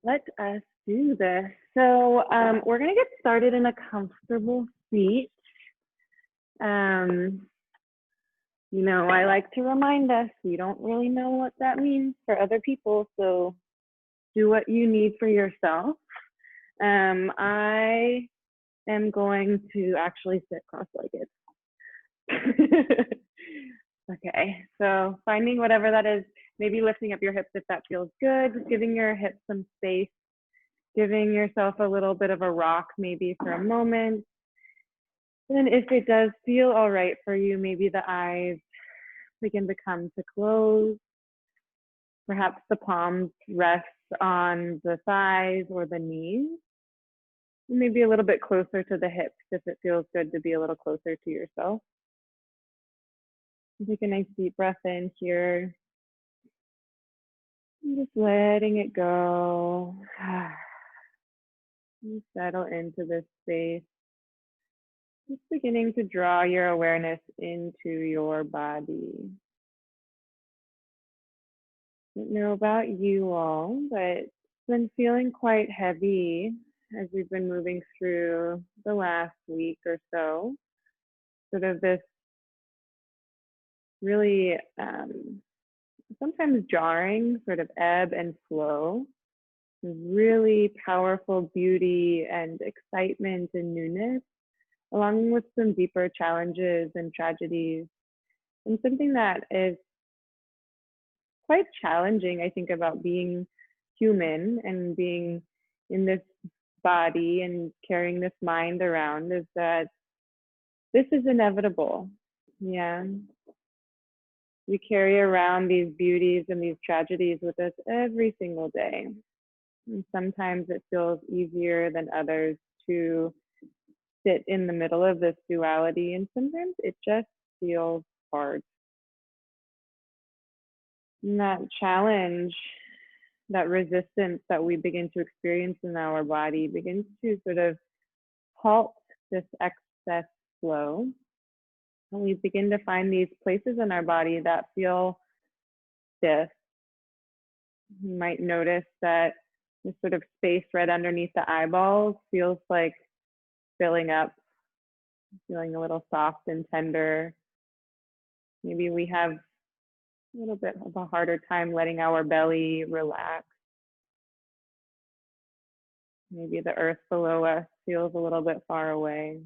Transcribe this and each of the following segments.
Let us do this. So we're going to get started in a comfortable seat. Um, I like to remind us we don't really know what that means for other people. So do what you need for yourself. I am going to actually sit cross-legged. Okay, so finding whatever that is, maybe lifting up your hips if that feels good, just giving your hips some space, giving yourself a little bit of a rock maybe for a moment. And if it does feel all right for you, maybe the eyes begin to come to close. Perhaps the palms rest on the thighs or the knees. Maybe a little bit closer to the hips if it feels good to be a little closer to yourself. Take a nice deep breath in here. And just letting it go. And settle into this space. Just beginning to draw your awareness into your body. I don't know about you all, but it's been feeling quite heavy as we've been moving through the last week or so. Sort of this really sometimes jarring sort of ebb and flow, really powerful beauty and excitement and newness, along with some deeper challenges and tragedies, and something that is quite challenging, I think, about being human and being in this body and carrying this mind around is that this is inevitable. Yeah. We carry around these beauties and these tragedies with us every single day. And sometimes it feels easier than others to sit in the middle of this duality, and sometimes it just feels hard. And that challenge, that resistance that we begin to experience in our body begins to sort of halt this excess flow. And we begin to find these places in our body that feel stiff. You might notice that this sort of space right underneath the eyeballs feels like filling up, feeling a little soft and tender. Maybe we have a little bit of a harder time letting our belly relax. Maybe the earth below us feels a little bit far away.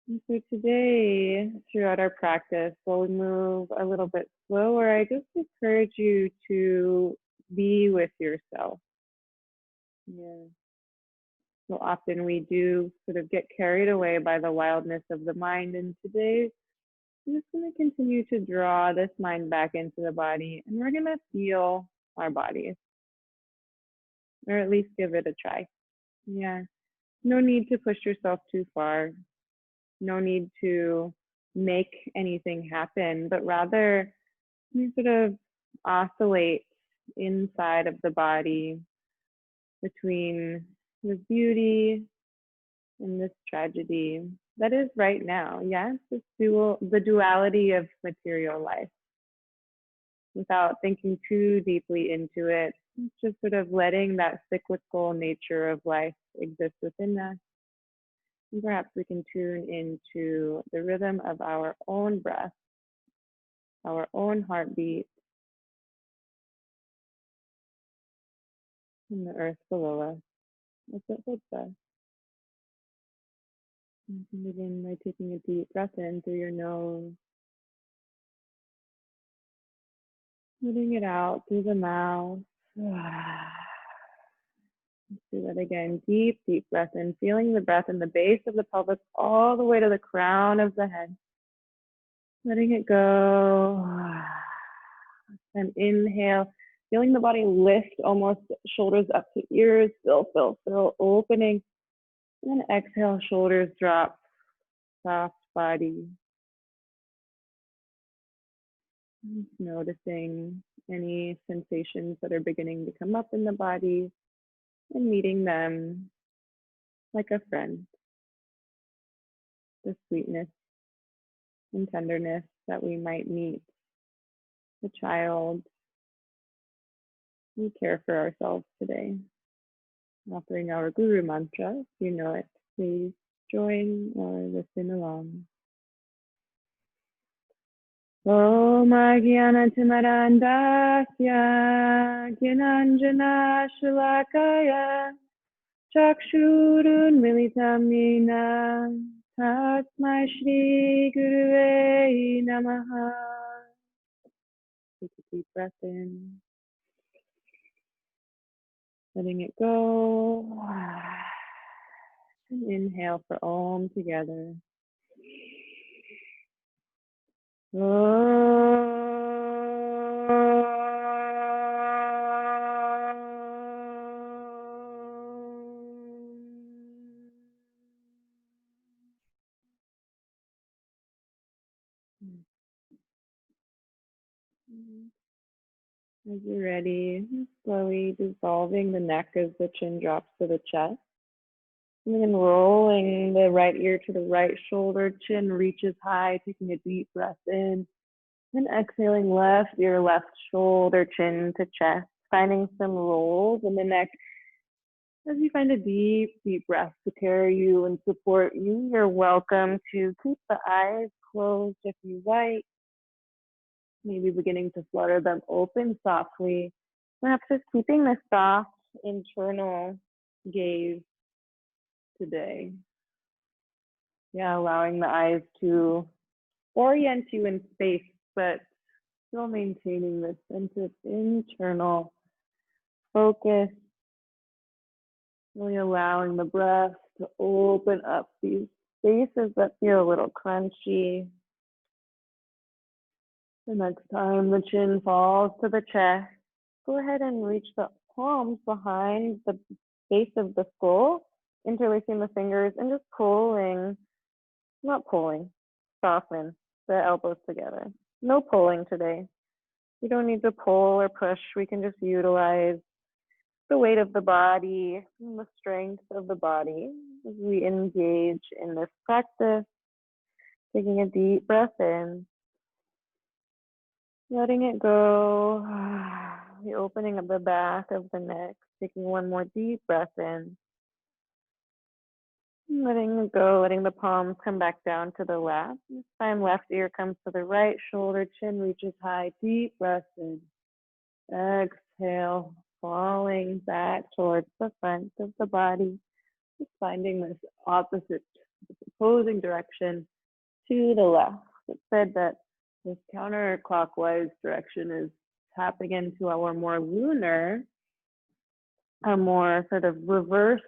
And so today, throughout our practice, we'll move a little bit slower. I just encourage you to be with yourself. Yeah. So often we do sort of get carried away by the wildness of the mind. And today, I'm just going to continue to draw this mind back into the body, and we're going to feel our bodies, or at least give it a try. Yeah. No need to push yourself too far. No need to make anything happen, but rather you sort of oscillate inside of the body between this beauty and this tragedy that is right now. Yes, the duality of material life. Without thinking too deeply into it, just sort of letting that cyclical nature of life exist within us. And perhaps we can tune into the rhythm of our own breath, our own heartbeat, and the earth below us as it holds us. You can begin by taking a deep breath in through your nose, letting it out through the mouth. Let's do that again. Deep, deep breath in, feeling the breath in the base of the pelvis all the way to the crown of the head. Letting it go. And inhale, feeling the body lift almost shoulders up to ears. Fill, fill, fill, opening. And then exhale, shoulders drop. Soft body. Just noticing any sensations that are beginning to come up in the body and meeting them like a friend. The sweetness and tenderness that we might meet a child We care for ourselves today. Offering our guru mantra. If you know it, please join or listen along. Om Agyanatimarandasya Gyananjana Shalakaya Chakshurun Militam Nina Tasmai Shri Gurue Namaha. Take a deep breath in, letting it go. And inhale for Om together. As you're ready, slowly dissolving the neck as the chin drops to the chest. And then rolling the right ear to the right shoulder, chin reaches high, taking a deep breath in. And exhaling left ear, left shoulder, chin to chest, finding some rolls in the neck. As you find a deep, deep breath to carry you and support you, you're welcome to keep the eyes closed if you like. Maybe beginning to flutter them open softly. Perhaps just keeping the soft internal gaze today. Yeah, allowing the eyes to orient you in space, but still maintaining this sense of internal focus. Really allowing the breath to open up these spaces that feel a little crunchy. The next time the chin falls to the chest, go ahead and reach the palms behind the base of the skull, interlacing the fingers and just pulling, not pulling, soften the elbows together. No pulling today. We don't need to pull or push. We can just utilize the weight of the body and the strength of the body as we engage in this practice. Taking a deep breath in, letting it go, the opening of the back of the neck, taking one more deep breath in, letting it go, letting the palms come back down to the left. This time left ear comes to the right shoulder, chin reaches high, deep breath in, exhale, falling back towards the front of the body, just finding this opposite, opposing direction to the left. It said that this counterclockwise direction is tapping into our more lunar, a more sort of reverse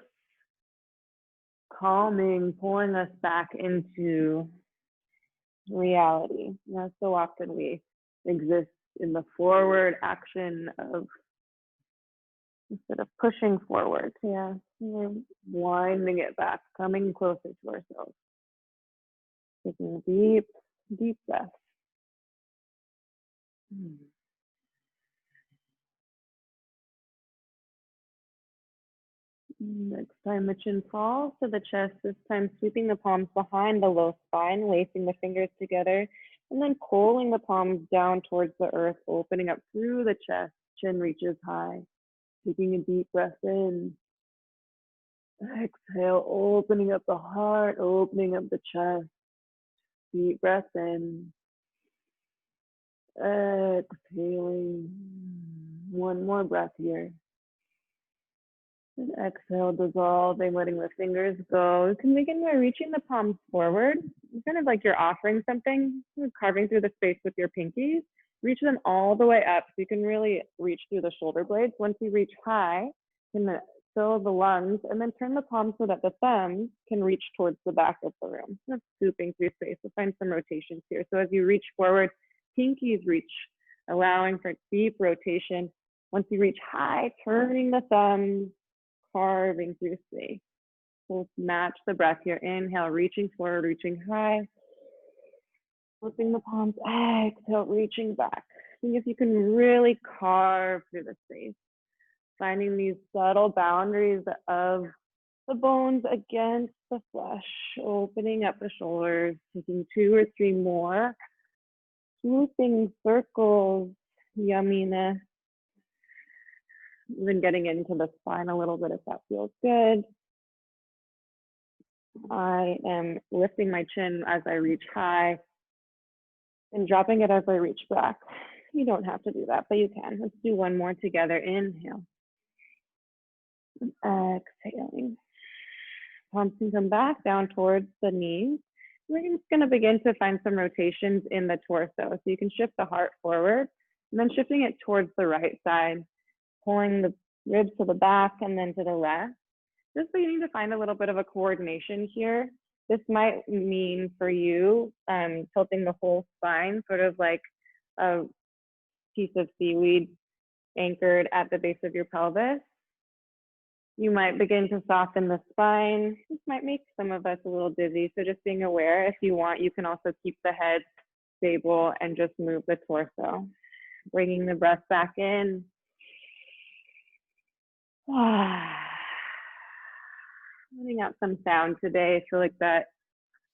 calming, pulling us back into reality. Now, so often we exist in the forward action of instead of pushing forward. Yeah, we're winding it back, coming closer to ourselves. Taking a deep, deep breath. Next time the chin falls to the chest, this time sweeping the palms behind the low spine, lacing the fingers together, and then pulling the palms down towards the earth, opening up through the chest, chin reaches high. Taking a deep breath in. Exhale, opening up the heart, opening up the chest. Deep breath in. Exhaling. One more breath here. And exhale, dissolving, letting the fingers go. You can begin by reaching the palms forward. It's kind of like you're offering something, you're carving through the space with your pinkies. Reach them all the way up so you can really reach through the shoulder blades. Once you reach high, you can fill the lungs and then turn the palms so that the thumbs can reach towards the back of the room. That's scooping through space. We'll find some rotations here. So as you reach forward, pinkies reach, allowing for deep rotation. Once you reach high, turning the thumbs, carving through space. We'll match the breath here. Inhale, reaching forward, reaching high. Flipping the palms, exhale, reaching back. See if you can really carve through the space. Finding these subtle boundaries of the bones against the flesh, opening up the shoulders, taking 2 or 3 more. Swooping circles, yumminess. Even getting into the spine a little bit if that feels good. I am lifting my chin as I reach high and dropping it as I reach back. You don't have to do that, but you can. Let's do one more together. Inhale. Exhaling. Palms can come back down towards the knees. We're just going to begin to find some rotations in the torso. So you can shift the heart forward and then shifting it towards the right side, pulling the ribs to the back and then to the left. Just beginning to find a little bit of a coordination here. This might mean for you tilting the whole spine, sort of like a piece of seaweed anchored at the base of your pelvis. You might begin to soften the spine. This might make some of us a little dizzy, so just being aware. If you want, you can also keep the head stable and just move the torso. Bringing the breath back in. Letting out some sound today. I feel like that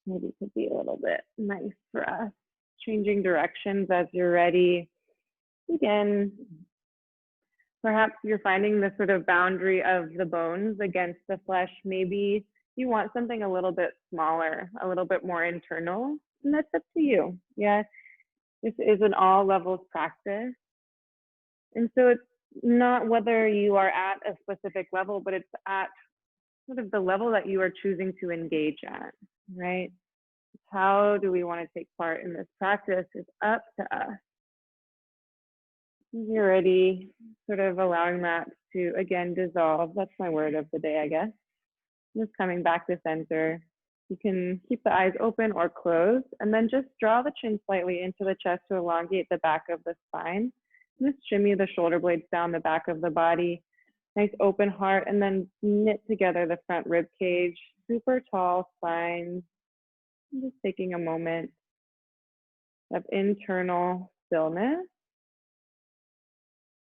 maybe could be a little bit nice for us. Changing directions as you're ready. Again, perhaps you're finding the sort of boundary of the bones against the flesh. Maybe you want something a little bit smaller, a little bit more internal, and that's up to you. Yeah, this is an all levels practice. And so it's not whether you are at a specific level, but it's at sort of the level that you are choosing to engage at, right? How do we want to take part in this practice? It's up to us. You're ready, sort of allowing that to, again, dissolve. That's my word of the day, I guess. Just coming back to center. You can keep the eyes open or closed, and then just draw the chin slightly into the chest to elongate the back of the spine. Just shimmy the shoulder blades down the back of the body. Nice open heart, and then knit together the front rib cage. Super tall spine. Just taking a moment of internal stillness.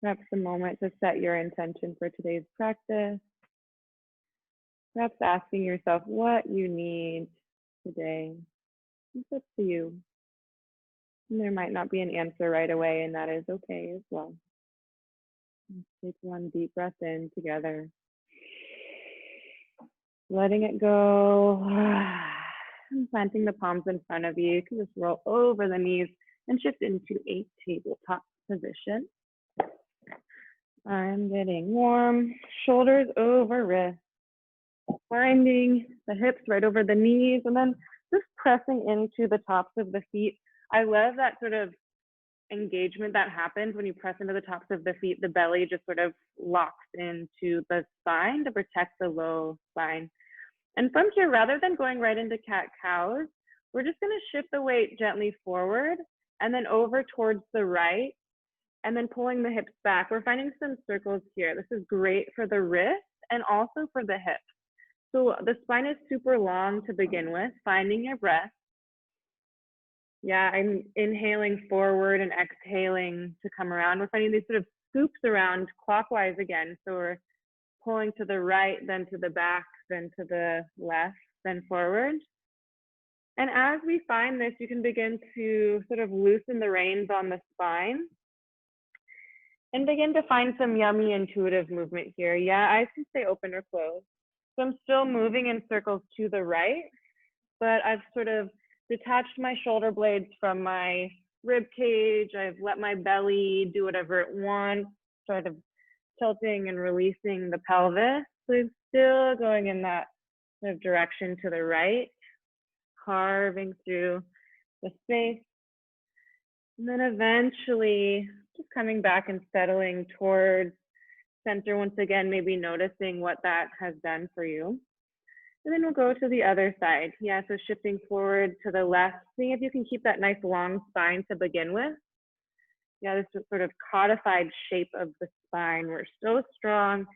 Perhaps a moment to set your intention for today's practice. Perhaps asking yourself what you need today. It's up to you. And there might not be an answer right away, and that is okay as well. Let's take one deep breath in together. Letting it go. And planting the palms in front of you. You can just roll over the knees and shift into a tabletop position. I'm getting warm. Shoulders over wrists. Finding the hips right over the knees, and then just pressing into the tops of the feet. I love that sort of engagement that happens when you press into the tops of the feet. The belly just sort of locks into the spine to protect the low spine. And from here, rather than going right into cat-cows, we're just going to shift the weight gently forward and then over towards the right, and then pulling the hips back. We're finding some circles here. This is great for the wrist and also for the hips. So the spine is super long to begin with, finding your breath. Yeah, I'm inhaling forward and exhaling to come around. We're finding these sort of scoops around clockwise again. So we're pulling to the right, then to the back, then to the left, then forward. And as we find this, you can begin to sort of loosen the reins on the spine and begin to find some yummy intuitive movement here. Yeah, eyes can stay open or closed. So I'm still moving in circles to the right, but I've sort of detached my shoulder blades from my rib cage. I've let my belly do whatever it wants, sort of tilting and releasing the pelvis. So I'm still going in that sort of direction to the right, carving through the space. And then eventually just coming back and settling towards center once again, maybe noticing what that has done for you. And then we'll go to the other side. Yeah, so shifting forward to the left, seeing if you can keep that nice long spine to begin with. Yeah, this sort of codified shape of the spine. We're so strong.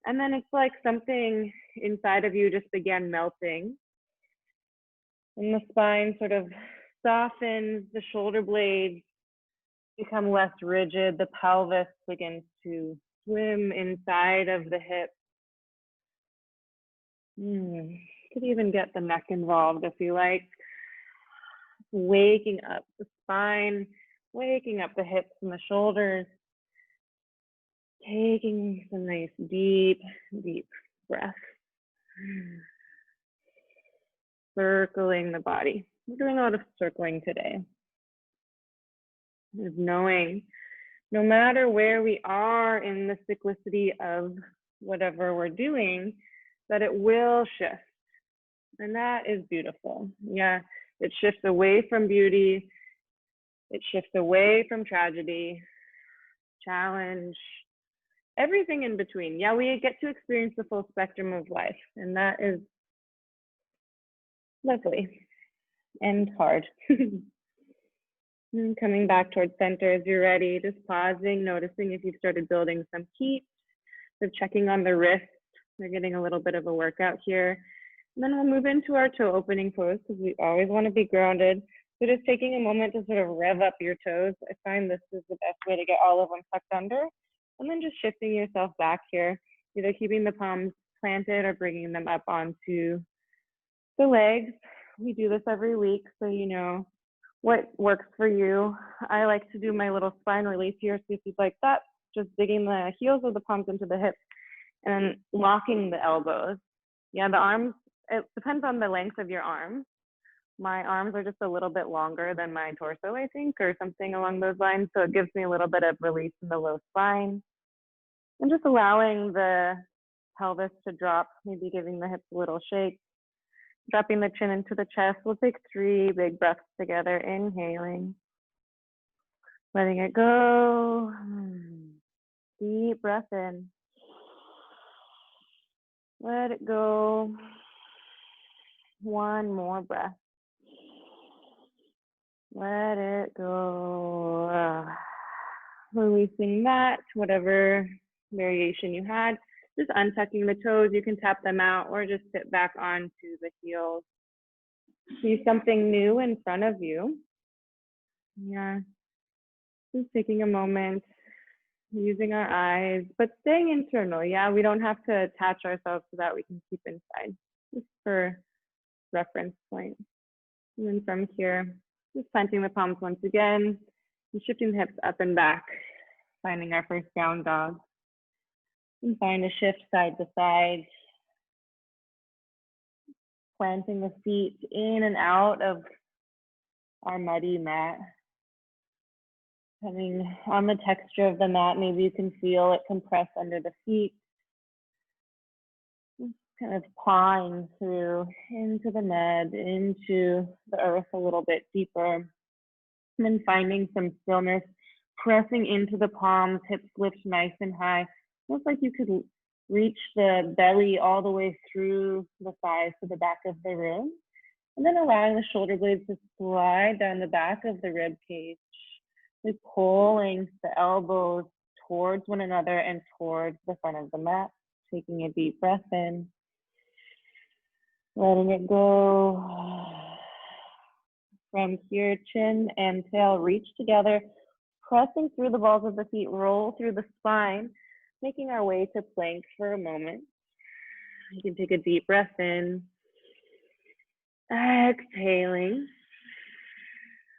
And then it's like something inside of you just began melting. And the spine sort of softens, the shoulder blades become less rigid, the pelvis begins to swim inside of the hips. Could even get the neck involved if you like. Waking up the spine, waking up the hips and the shoulders. Taking some nice deep, deep breaths. Circling the body. We're doing a lot of circling today. Just knowing no matter where we are in the cyclicity of whatever we're doing, that it will shift. And that is beautiful. Yeah, it shifts away from beauty. It shifts away from tragedy, challenge, everything in between. Yeah, we get to experience the full spectrum of life, and that is lovely and hard. And coming back towards center as you're ready, just pausing, noticing if you've started building some heat, so checking on the wrists. They're getting a little bit of a workout here. And then we'll move into our toe opening pose because we always want to be grounded. So just taking a moment to sort of rev up your toes. I find this is the best way to get all of them tucked under. And then just shifting yourself back here, either keeping the palms planted or bringing them up onto the legs. We do this every week, so you know what works for you. I like to do my little spine release here, so if you'd like that, just digging the heels of the palms into the hips and locking the elbows. Yeah, the arms, it depends on the length of your arms. My arms are just a little bit longer than my torso, I think, or something along those lines. So it gives me a little bit of release in the low spine. And just allowing the pelvis to drop, maybe giving the hips a little shake. Dropping the chin into the chest. We'll take 3 big breaths together. Inhaling. Letting it go. Deep breath in. Let it go. One more breath. Let it go. Releasing that, whatever variation you had. Just untucking the toes. You can tap them out or just sit back onto the heels. See something new in front of you. Yeah. Just taking a moment, using our eyes, but staying internal. Yeah, we don't have to attach ourselves to that. We can keep inside, just for reference point. And then from here, just planting the palms once again, and shifting the hips up and back, finding our first down dog. And find a shift side to side, planting the feet in and out of our muddy mat. Depending on the texture of the mat, maybe you can feel it compress under the feet. Just kind of pawing through into the mud, into the earth a little bit deeper. And then finding some stillness, pressing into the palms, hips lift nice and high. Almost like you could reach the belly all the way through the thighs to the back of the room. And then allowing the shoulder blades to slide down the back of the rib cage. We're pulling the elbows towards one another and towards the front of the mat. Taking a deep breath in. Letting it go. From here, chin and tail reach together. Pressing through the balls of the feet, roll through the spine. Making our way to plank for a moment. You can take a deep breath in. Exhaling.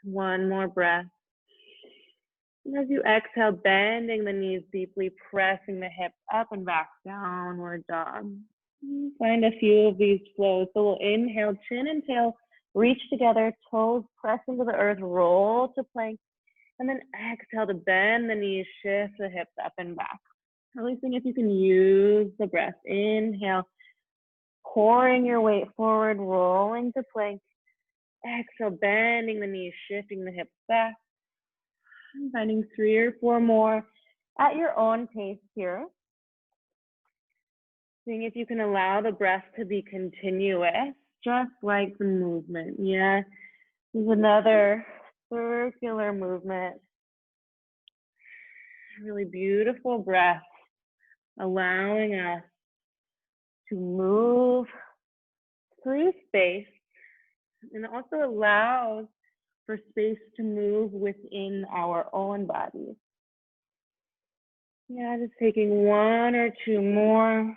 One more breath. And as you exhale, bending the knees deeply, pressing the hips up and back, downward dog. Find a few of these flows. So we'll inhale, chin and tail, reach together, toes press into the earth, roll to plank, and then exhale to bend the knees, shift the hips up and back. Releasing if you can use the breath. Inhale, pouring your weight forward, rolling to plank. Exhale, bending the knees, shifting the hips back. Finding 3 or 4 more at your own pace here. Seeing if you can allow the breath to be continuous, just like the movement. Yeah, this is another circular movement. Really beautiful breath, allowing us to move through space, and it also allows for space to move within our own bodies. Yeah, just taking 1 or 2 more.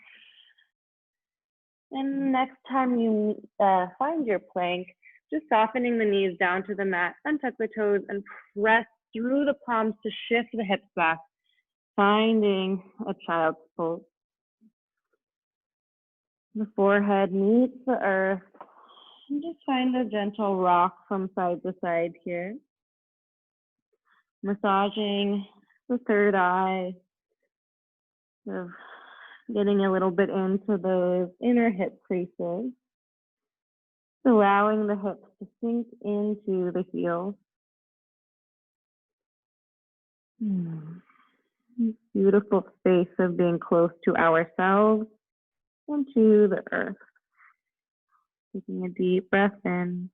And next time you find your plank, just softening the knees down to the mat, untuck the toes, and press through the palms to shift the hips back. Finding a child's pose. The forehead meets the earth. And just find a gentle rock from side to side here. Massaging the third eye. Sort of getting a little bit into those inner hip creases. Allowing the hips to sink into the heels. Beautiful space of being close to ourselves and to the earth. Taking a deep breath in.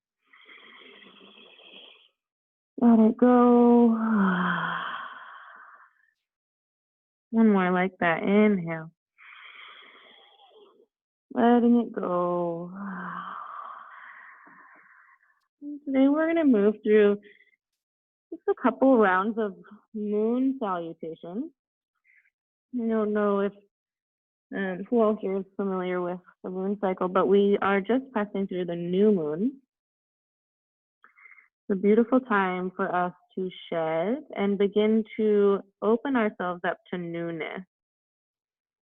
Let it go. One more like that. Inhale. Letting it go. And today we're going to move through just a couple rounds of moon salutations. I don't know if who else here is familiar with the moon cycle, but we are just passing through the new moon. It's a beautiful time for us to shed and begin to open ourselves up to newness.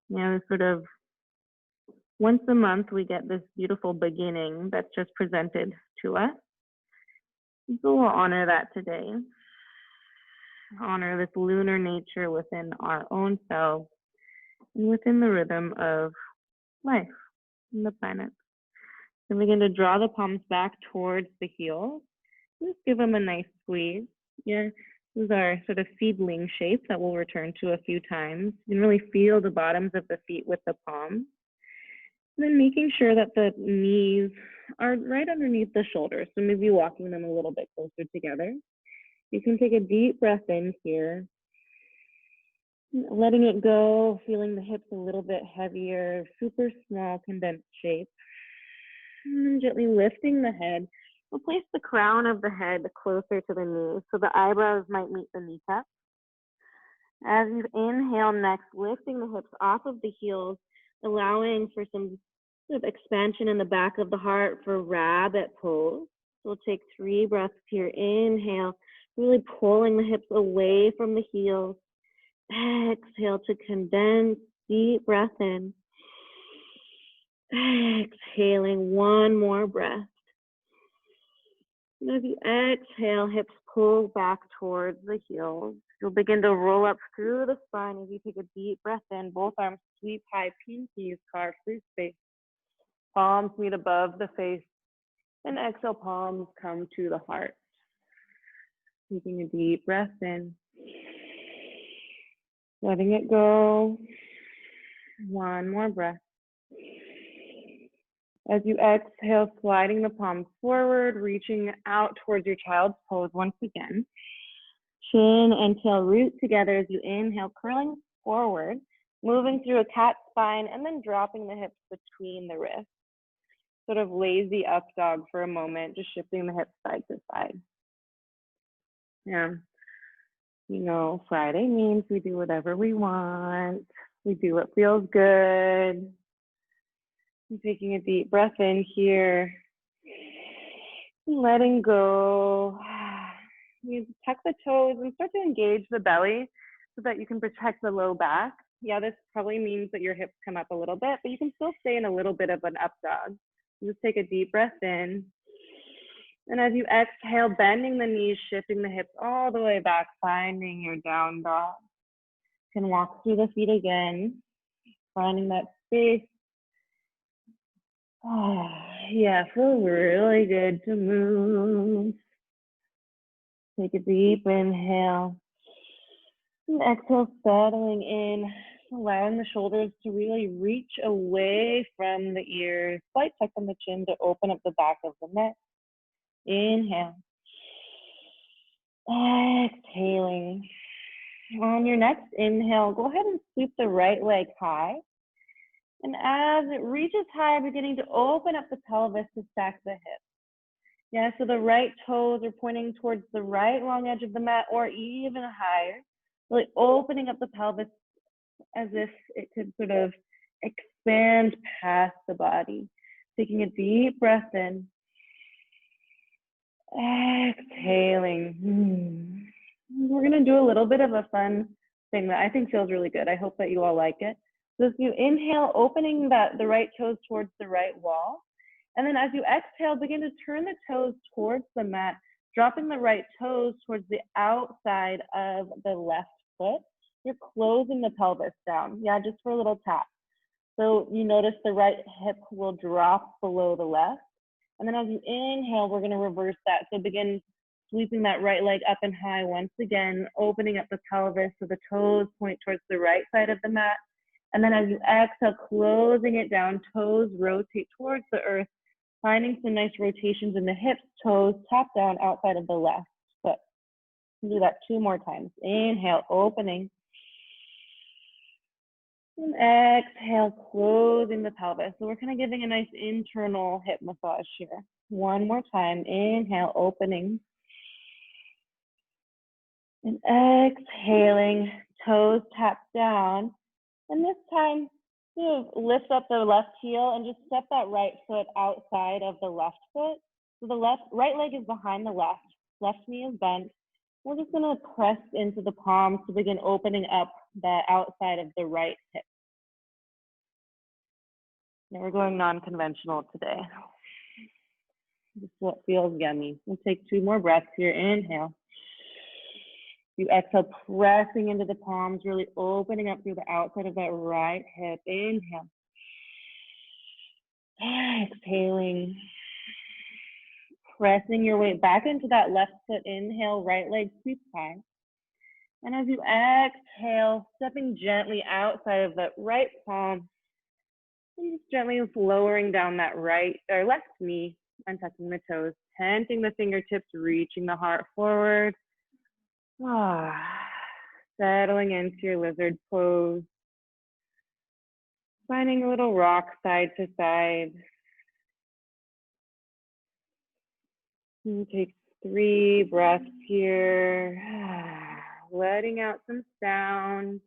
You know, sort of once a month we get this beautiful beginning that's just presented to us. So we'll honor that today. Honor this lunar nature within our own selves and within the rhythm of life and the planet. Then begin to draw the palms back towards the heels. Just give them a nice squeeze. Yeah, these are sort of seedling shapes that we'll return to a few times. You can really feel the bottoms of the feet with the palms. And then making sure that the knees are right underneath the shoulders. So maybe walking them a little bit closer together. You can take a deep breath in here. Letting it go, feeling the hips a little bit heavier, super small condensed shape. And gently lifting the head. We'll place the crown of the head closer to the knees so the eyebrows might meet the kneecaps. As you inhale next, lifting the hips off of the heels, allowing for some sort of expansion in the back of the heart for rabbit pose. So we'll take 3 breaths here. Inhale, really pulling the hips away from the heels. Exhale to condense, deep breath in. Exhaling, one more breath. And as you exhale, hips pull back towards the heels. You'll begin to roll up through the spine as you take a deep breath in. Both arms sweep high, pinkies carve through space. Palms meet above the face. And exhale, palms come to the heart. Taking a deep breath in. Letting it go. One more breath. As you exhale, sliding the palms forward, reaching out towards your child's pose once again. Chin and tail root together as you inhale, curling forward, moving through a cat spine, and then dropping the hips between the wrists. Sort of lazy up dog for a moment, just shifting the hips side to side. Yeah. You know, Friday means we do whatever we want. We do what feels good. I'm taking a deep breath in here. Letting go. You tuck the toes and start to engage the belly so that you can protect the low back. Yeah, this probably means that your hips come up a little bit, but you can still stay in a little bit of an up dog. Just take a deep breath in. And as you exhale, bending the knees, shifting the hips all the way back, finding your down dog. You can walk through the feet again, finding that space. Oh, yeah, feels really good to move. Take a deep inhale. And exhale, settling in, allowing the shoulders to really reach away from the ears. Slight tuck in the chin to open up the back of the neck. Inhale. Exhaling. On your next inhale, go ahead and sweep the right leg high. And as it reaches high, beginning to open up the pelvis to stack the hips. Yeah, so the right toes are pointing towards the right long edge of the mat or even higher. Really opening up the pelvis as if it could sort of expand past the body. Taking a deep breath in. Exhaling. We're going to do a little bit of a fun thing that I think feels really good. I hope that you all like it. So if you inhale, opening the right toes towards the right wall. And then as you exhale, begin to turn the toes towards the mat, dropping the right toes towards the outside of the left foot. You're closing the pelvis down. Yeah, just for a little tap. So you notice the right hip will drop below the left. And then as you inhale, we're going to reverse that. So begin sweeping that right leg up and high once again, opening up the pelvis so the toes point towards the right side of the mat. And then as you exhale, closing it down, toes rotate towards the earth, finding some nice rotations in the hips, toes tap down outside of the left foot. Do that 2 more times. Inhale, opening. And exhale, closing the pelvis. So we're kind of giving a nice internal hip massage here. 1 more time. Inhale, opening. And exhaling, toes tap down. And this time, lift up the left heel and just step that right foot outside of the left foot. So the right leg is behind the left knee is bent. We're just gonna press into the palms to begin opening up the outside of the right hip. Now we're going non-conventional today. Just what feels yummy. We'll take 2 more breaths here. Inhale. You exhale, pressing into the palms, really opening up through the outside of that right hip. Inhale. Exhaling. Pressing your weight back into that left foot. Inhale, right leg sweeps high. And as you exhale, stepping gently outside of that right palm, and just gently lowering down that right or left knee, untucking the toes, tenting the fingertips, reaching the heart forward. Settling into your lizard pose. Finding a little rock side to side. And take 3 breaths here. Letting out some sound.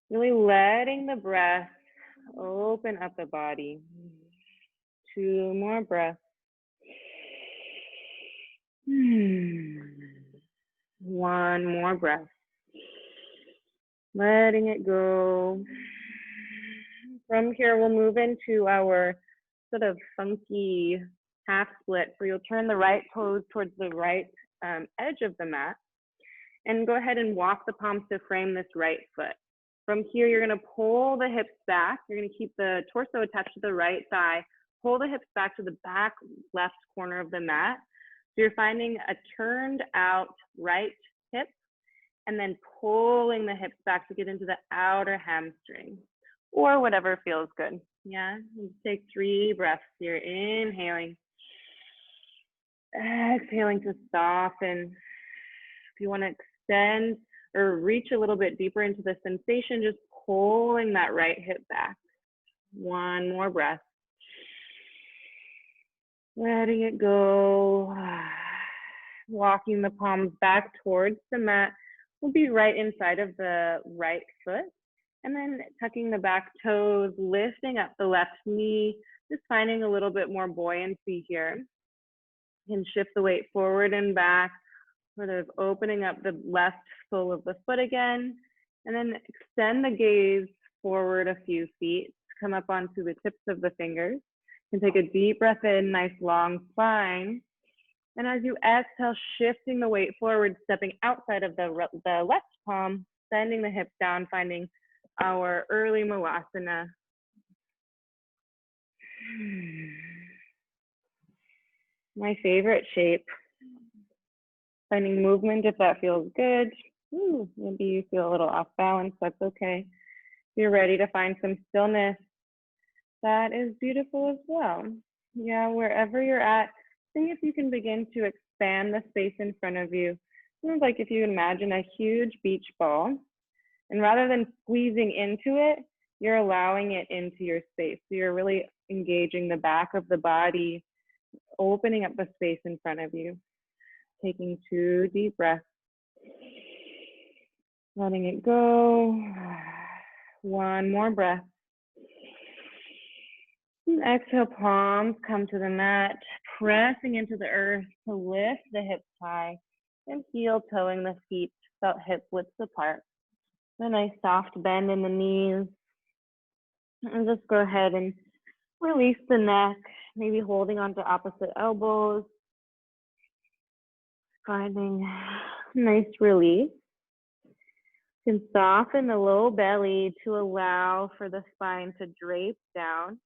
Really letting the breath open up the body. 2 more breaths. 1 more breath. Letting it go. From here, we'll move into our sort of funky half split. So you'll turn the right toes towards the right edge of the mat. And go ahead and walk the palms to frame this right foot. From here, you're going to pull the hips back. You're going to keep the torso attached to the right thigh. Pull the hips back to the back left corner of the mat. So you're finding a turned out right hip and then pulling the hips back to get into the outer hamstring or whatever feels good. Yeah, you take 3 breaths here. Inhaling. Exhaling to soften. If you want to extend or reach a little bit deeper into the sensation, just pulling that right hip back. 1 more breath. Letting it go. Walking the palms back towards the mat. We'll be right inside of the right foot. And then tucking the back toes, lifting up the left knee, just finding a little bit more buoyancy here. You can shift the weight forward and back, sort of opening up the left sole of the foot again. And then extend the gaze forward a few feet, come up onto the tips of the fingers. You can take a deep breath in, nice long spine. And as you exhale, shifting the weight forward, stepping outside of the left palm, bending the hips down, finding our early Malasana. My favorite shape. Finding movement if that feels good. Maybe you feel a little off balance, that's okay. If you're ready to find some stillness, that is beautiful as well. Yeah, wherever you're at, see if you can begin to expand the space in front of you. It's like if you imagine a huge beach ball, and rather than squeezing into it, you're allowing it into your space. So you're really engaging the back of the body, opening up the space in front of you. Taking 2 deep breaths. Letting it go. 1 more breath. And exhale, palms come to the mat, pressing into the earth to lift the hips high and heel toeing the feet about hip width apart. A nice soft bend in the knees. And just go ahead and release the neck, maybe holding onto opposite elbows, finding nice release. You can soften the low belly to allow for the spine to drape down.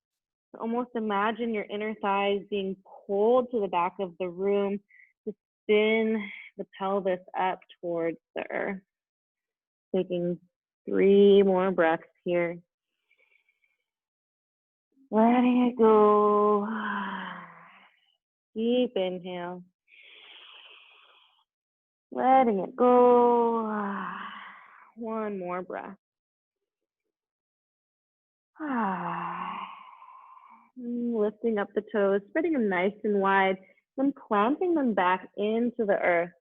Almost imagine your inner thighs being pulled to the back of the room to spin the pelvis up towards the earth. Taking 3 more breaths here. Letting it go. Deep inhale. Letting it go. 1 more breath. Lifting up the toes, spreading them nice and wide, then planting them back into the earth.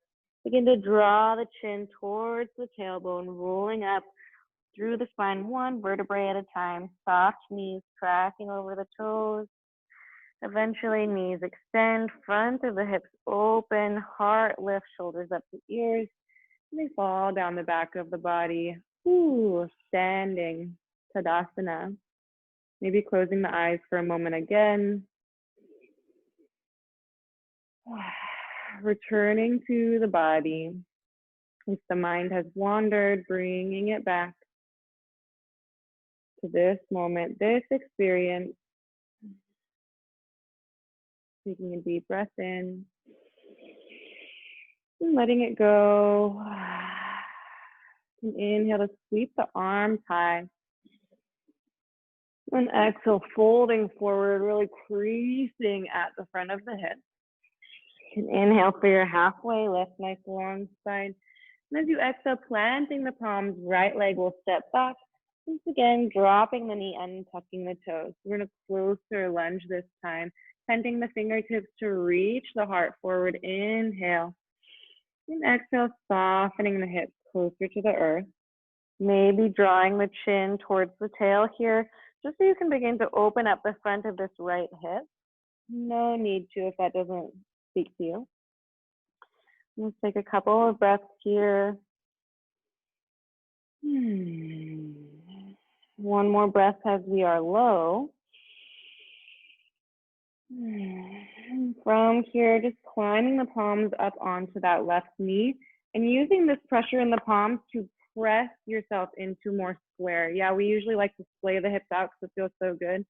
Begin to draw the chin towards the tailbone, rolling up through the spine, 1 vertebrae at a time. Soft knees cracking over the toes. Eventually, knees extend, front of the hips open, heart lifts, shoulders up to ears. And they fall down the back of the body. Standing, Tadasana. Maybe closing the eyes for a moment again. Returning to the body. If the mind has wandered, bringing it back to this moment, this experience. Taking a deep breath in and letting it go. And inhale to sweep the arms high. And exhale, folding forward, really creasing at the front of the hips. And inhale for your halfway lift, nice long spine. And as you exhale, planting the palms, right leg will step back. Once again, dropping the knee and tucking the toes. We're in a closer lunge this time. Bending the fingertips to reach the heart forward. Inhale. And exhale, softening the hips closer to the earth. Maybe drawing the chin towards the tail here, just so you can begin to open up the front of this right hip. No need to if that doesn't speak to you. Let's take a couple of breaths here. 1 more breath as we are low. From here, just climbing the palms up onto that left knee and using this pressure in the palms to press yourself into more square. Yeah, we usually like to splay the hips out because it feels so good.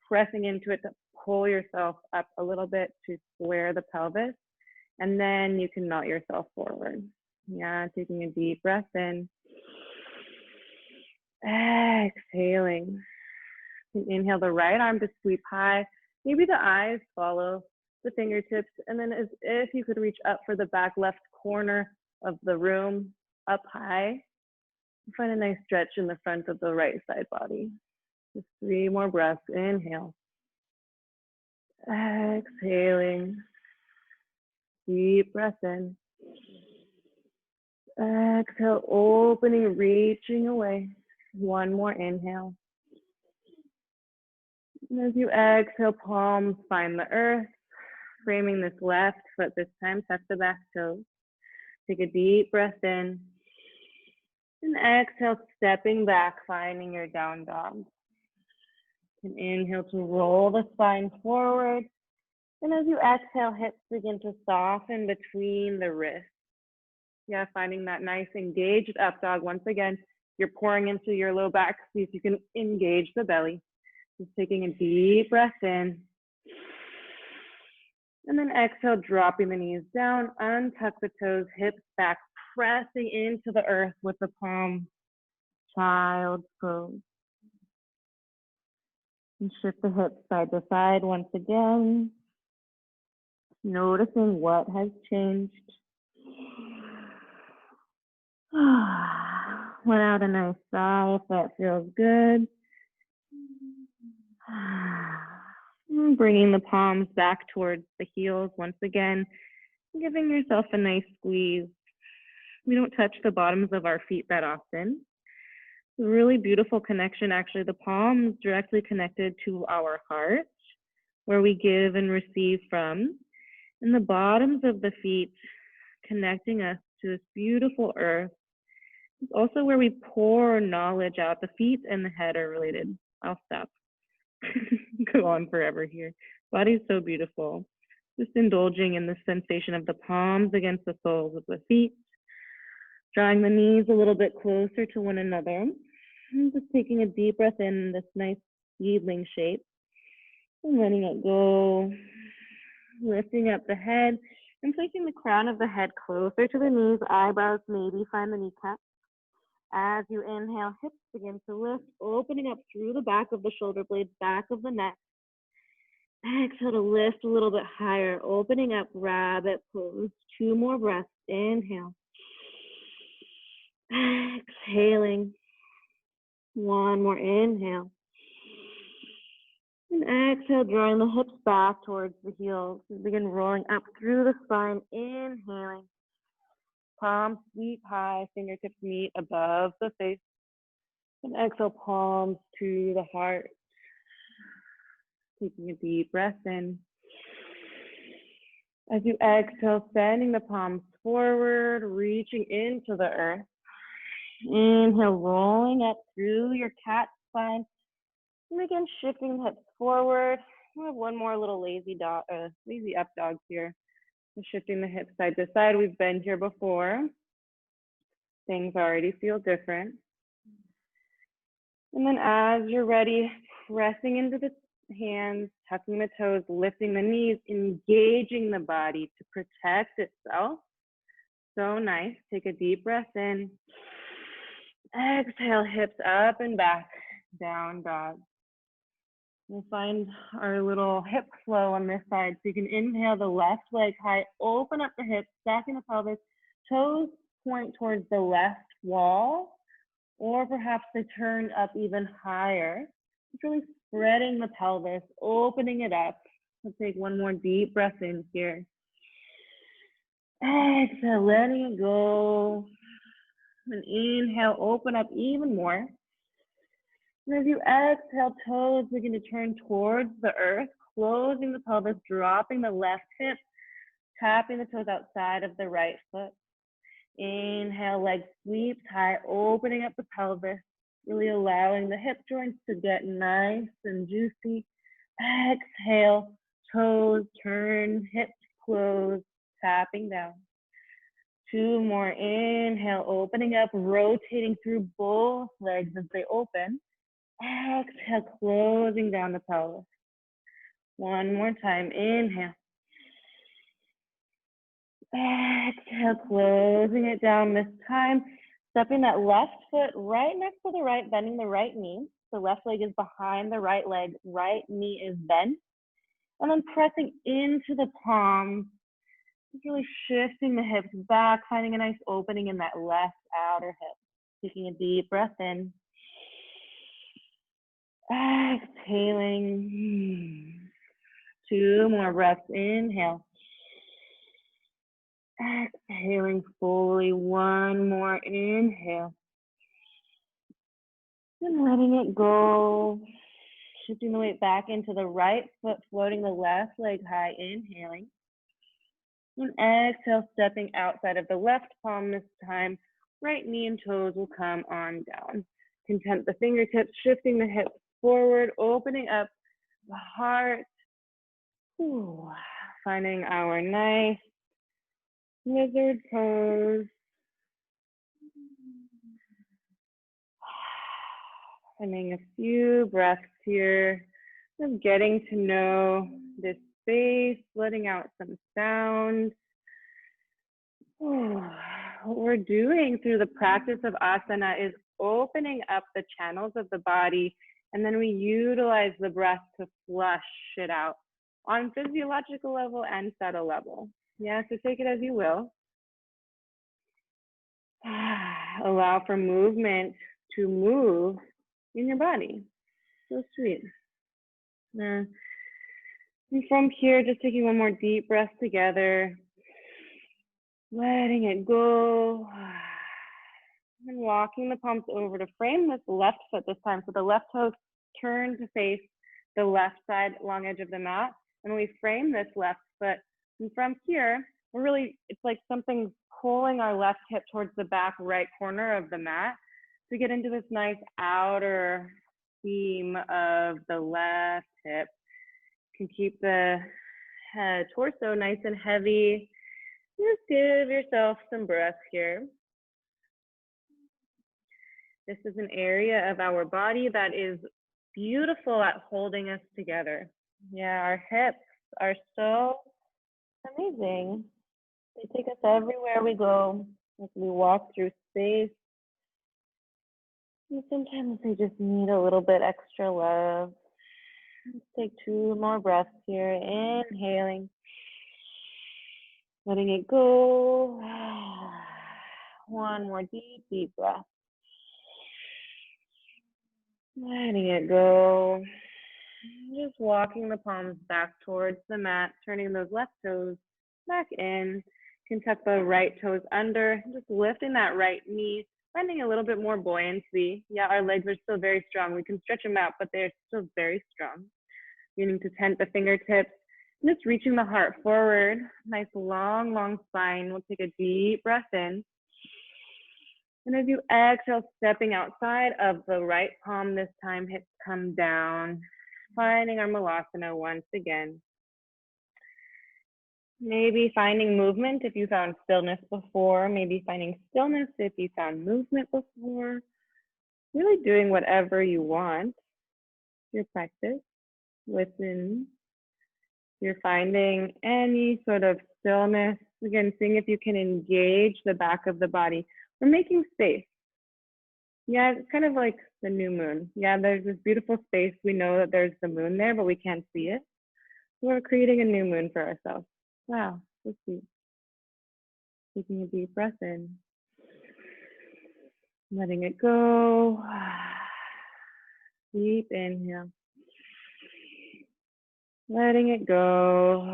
Pressing into it to pull yourself up a little bit to square the pelvis. And then you can melt yourself forward. Yeah, taking a deep breath in. Exhaling. Inhale the right arm to sweep high. Maybe the eyes follow the fingertips. And then as if you could reach up for the back left corner of the room, up high. Find a nice stretch in the front of the right side body. Just 3 more breaths. Inhale. Exhaling. Deep breath in. Exhale, opening, reaching away. 1 more inhale. And as you exhale, palms find the earth. Framing this left foot this time, tuck the back toes. Take a deep breath in. And exhale, stepping back, finding your down dog. And inhale to roll the spine forward. And as you exhale, hips begin to soften between the wrists. Yeah, finding that nice engaged up dog. Once again, you're pouring into your low back. See if you can engage the belly. Just taking a deep breath in. And then exhale, dropping the knees down, untuck the toes, hips back, pressing into the earth with the palms. Child's pose. And shift the hips side to side once again. Noticing what has changed. Let out a nice sigh if that feels good. Bringing the palms back towards the heels once again, giving yourself a nice squeeze. We don't touch the bottoms of our feet that often. It's a really beautiful connection, actually. The palms directly connected to our heart, where we give and receive from. And the bottoms of the feet connecting us to this beautiful earth, It's also where we pour knowledge out. The feet and the head are related. I'll stop. Go on forever here. Body's so beautiful. Just indulging in the sensation of the palms against the soles of the feet, drawing the knees a little bit closer to one another. And just taking a deep breath in this nice seedling shape and letting it go. Lifting up the head and placing the crown of the head closer to the knees, eyebrows maybe find the kneecaps. As you inhale, hips begin to lift, opening up through the back of the shoulder blades, back of the neck. Exhale to lift a little bit higher, opening up, rabbit pose. 2 more breaths. Inhale. Exhaling. 1 more inhale. And exhale, drawing the hips back towards the heels. Begin rolling up through the spine, inhaling. Palms sweep high, fingertips meet above the face. And exhale, palms to the heart. Taking a deep breath in. As you exhale, sending the palms forward, reaching into the earth. Inhale, rolling up through your cat spine. And again, shifting the hips forward. We have one more little lazy up dog here. We're shifting the hips side to side. We've been here before. Things already feel different. And then as you're ready, pressing into the hands, tucking the toes, lifting the knees, engaging the body to protect itself. So nice. Take a deep breath in. Exhale, hips up and back, down dog. We'll find our little hip flow on this side. So you can inhale the left leg high, open up the hips, stacking the pelvis, toes point towards the left wall, or perhaps they turn up even higher. Just really spreading the pelvis, opening it up. We'll take one more deep breath in here. Exhale, letting it go. And inhale, open up even more. And as you exhale, toes begin to turn towards the earth, closing the pelvis, dropping the left hip, tapping the toes outside of the right foot. Inhale, leg sweeps high, opening up the pelvis, really allowing the hip joints to get nice and juicy. Exhale, toes turn, hips close, tapping down. 2 more, inhale, opening up, rotating through both legs as they open. Exhale, closing down the pelvis. 1 more time, inhale. Exhale, closing it down this time. Stepping that left foot right next to the right, bending the right knee. The left leg is behind the right leg, right knee is bent. And then pressing into the palms, just really shifting the hips back, finding a nice opening in that left outer hip. Taking a deep breath in. Exhaling. 2 more breaths. Inhale. Exhaling fully. 1 more. Inhale. And letting it go. Shifting the weight back into the right foot, floating the left leg high. Inhaling. And exhale, stepping outside of the left palm this time. Right knee and toes will come on down. Content the fingertips, shifting the hips forward, opening up the heart. Ooh, finding our nice lizard pose. Finding a few breaths here. Just getting to know this space, letting out some sound. Ooh, what we're doing through the practice of asana is opening up the channels of the body, and then we utilize the breath to flush it out on physiological level and subtle level. Yeah, so take it as you will. Allow for movement to move in your body. So sweet. And from here, just taking one more deep breath together, letting it go. And walking the palms over to frame this left foot this time. So the left toes turn to face the left side, long edge of the mat. And we frame this left foot. And from here, we're really, it's like something pulling our left hip towards the back right corner of the mat to get into this nice outer seam of the left hip. You can keep the head, torso nice and heavy. Just give yourself some breath here. This is an area of our body that is beautiful at holding us together. Yeah, our hips are so amazing. They take us everywhere we go as we walk through space. And sometimes they just need a little bit extra love. Let's take 2 more breaths here. Inhaling, letting it go. 1 more deep breath. Letting it go. Just walking the palms back towards the mat, turning those left toes back in. You can tuck the right toes under, just lifting that right knee, finding a little bit more buoyancy. Yeah, our legs are still very strong. We can stretch them out, but they're still very strong. Beginning to tent the fingertips, and just reaching the heart forward. Nice long spine. We'll take a deep breath in. And as you exhale, stepping outside of the right palm this time, hips come down, finding our Malasana once again. Maybe finding movement if you found stillness before, maybe finding stillness if you found movement before. Really doing whatever you want, your practice. Listen. You're finding any sort of stillness. Again, seeing if you can engage the back of the body. We're making space. Yeah, it's kind of like the new moon. Yeah, there's this beautiful space. We know that there's the moon there, but we can't see it. So we're creating a new moon for ourselves. Wow, so sweet. Taking a deep breath in. Letting it go. Deep inhale. Letting it go.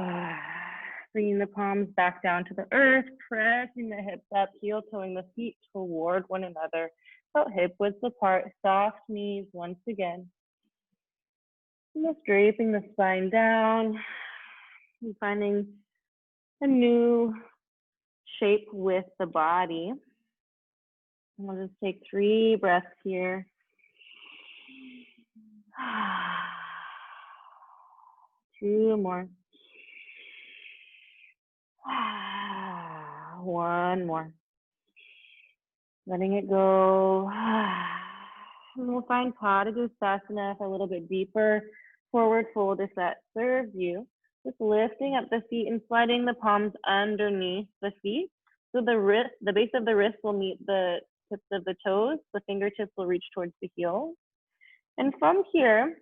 Bringing the palms back down to the earth, pressing the hips up, heel toeing the feet toward one another. About hip width apart, soft knees once again. And just draping the spine down and finding a new shape with the body. And we'll just take 3 breaths here. 2 more. 1 more. Letting it go. And we'll find Padangusthasana for a little bit deeper forward fold if that serves you. Just lifting up the feet and sliding the palms underneath the feet. So the base of the wrist will meet the tips of the toes. The fingertips will reach towards the heels. And from here,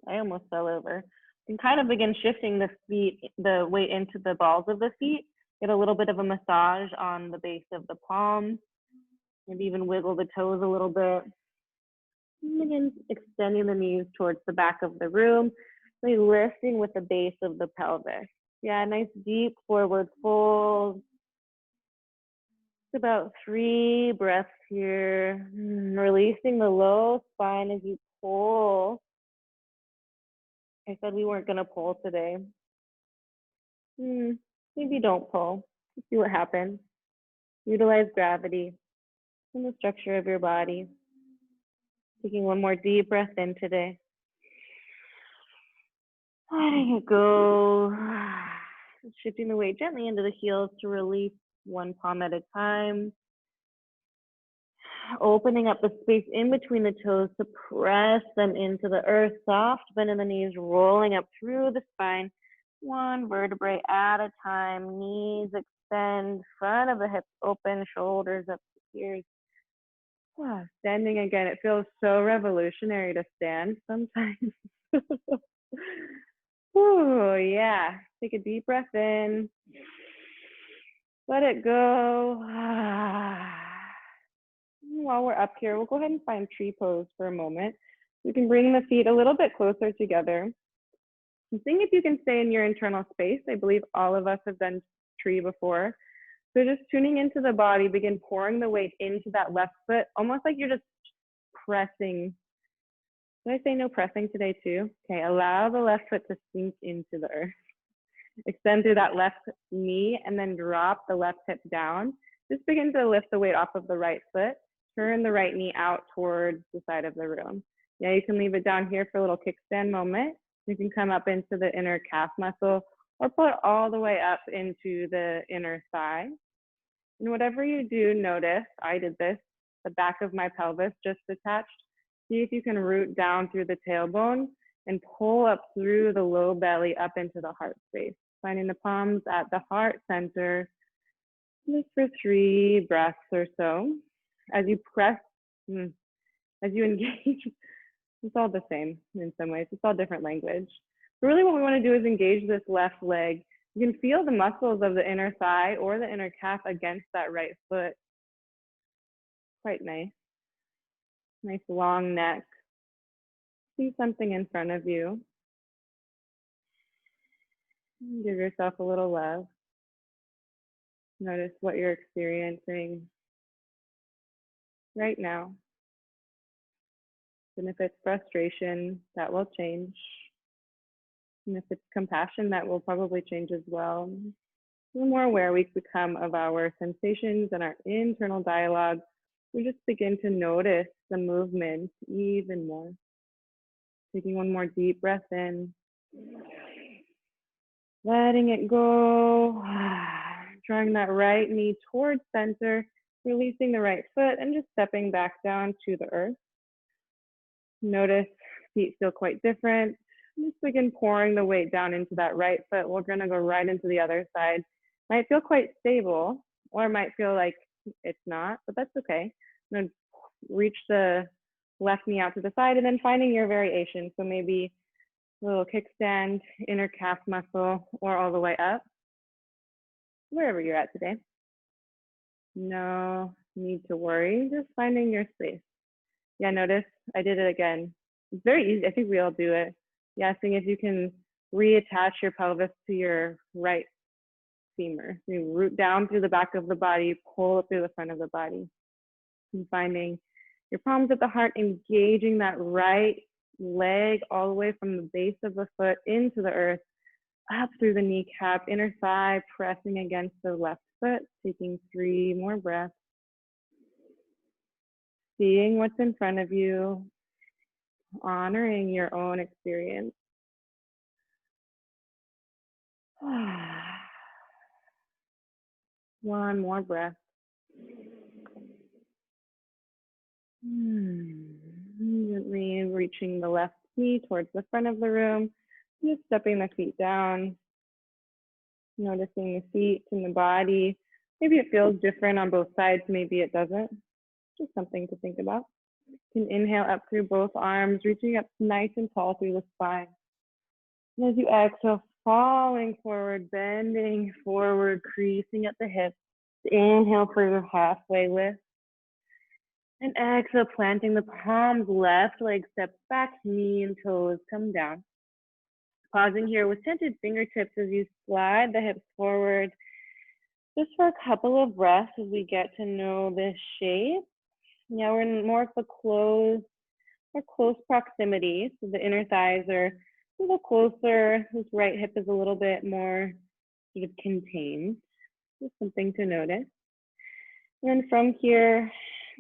I almost fell over. You can kind of begin shifting the weight into the balls of the feet. Get a little bit of a massage on the base of the palms. Maybe even wiggle the toes a little bit. And begin extending the knees towards the back of the room. Really lifting with the base of the pelvis. Yeah, nice deep forward fold. It's about 3 breaths here. Releasing the low spine as you pull. I said we weren't gonna pull today. Maybe don't pull. Let's see what happens. Utilize gravity and the structure of your body. Taking 1 more deep breath in today. Letting it go. Shifting the weight gently into the heels to release 1 palm at a time. Opening up the space in between the toes to press them into the earth. Soft bend in the knees, rolling up through the spine. 1 vertebrae at a time. Knees extend, front of the hips open, shoulders up to ears. Standing again, it feels so revolutionary to stand sometimes. Yeah. Take a deep breath in. Let it go. While we're up here, we'll go ahead and find tree pose for a moment. We can bring the feet a little bit closer together. And seeing if you can stay in your internal space. I believe all of us have done tree before. So just tuning into the body, begin pouring the weight into that left foot, almost like you're just pressing. Did I say no pressing today too? Okay, allow the left foot to sink into the earth. Extend through that left knee and then drop the left hip down. Just begin to lift the weight off of the right foot. Turn the right knee out towards the side of the room. Yeah, you can leave it down here for a little kickstand moment. You can come up into the inner calf muscle or pull it all the way up into the inner thigh. And whatever you do, notice, I did this, the back of my pelvis just detached. See if you can root down through the tailbone and pull up through the low belly up into the heart space. Finding the palms at the heart center, just for 3 breaths or so. As you press, as you engage, it's all the same in some ways. It's all different language. But really what we want to do is engage this left leg. You can feel the muscles of the inner thigh or the inner calf against that right foot. Quite nice. Nice long neck. See something in front of you. Give yourself a little love. Notice what you're experiencing right now. And if it's frustration, that will change. And if it's compassion, that will probably change as well. The more aware we become of our sensations and our internal dialogue, we just begin to notice the movement even more. Taking one more deep breath in. Letting it go. Drawing that right knee towards center, releasing the right foot and just stepping back down to the earth. Notice feet feel quite different. Just begin pouring the weight down into that right foot. We're gonna go right into the other side. Might feel quite stable or might feel like it's not, but that's okay. I'm gonna reach the left knee out to the side and then finding your variation. So maybe a little kickstand, inner calf muscle, or all the way up, wherever you're at today. No need to worry, just finding your space. Yeah, notice I did it again. It's very easy. I think we all do it. Yeah, seeing if you can reattach your pelvis to your right femur. So you root down through the back of the body, pull it through the front of the body. And finding your palms at the heart, engaging that right leg all the way from the base of the foot into the earth, up through the kneecap, inner thigh, pressing against the left foot, taking 3 more breaths. Seeing what's in front of you, honoring your own experience. One more breath. Gently reaching the left knee towards the front of the room, just stepping the feet down, noticing the feet and the body. Maybe it feels different on both sides, maybe it doesn't. Just something to think about. You can inhale up through both arms, reaching up nice and tall through the spine. And as you exhale, falling forward, bending forward, creasing at the hips. Inhale for your halfway lift. And exhale, planting the palms, left leg steps back, knee and toes come down. Pausing here with tented fingertips as you slide the hips forward. Just for a couple of breaths as we get to know this shape. Now we're in more of a close proximity. So the inner thighs are a little closer. This right hip is a little bit more sort of contained. Just something to notice. And then from here,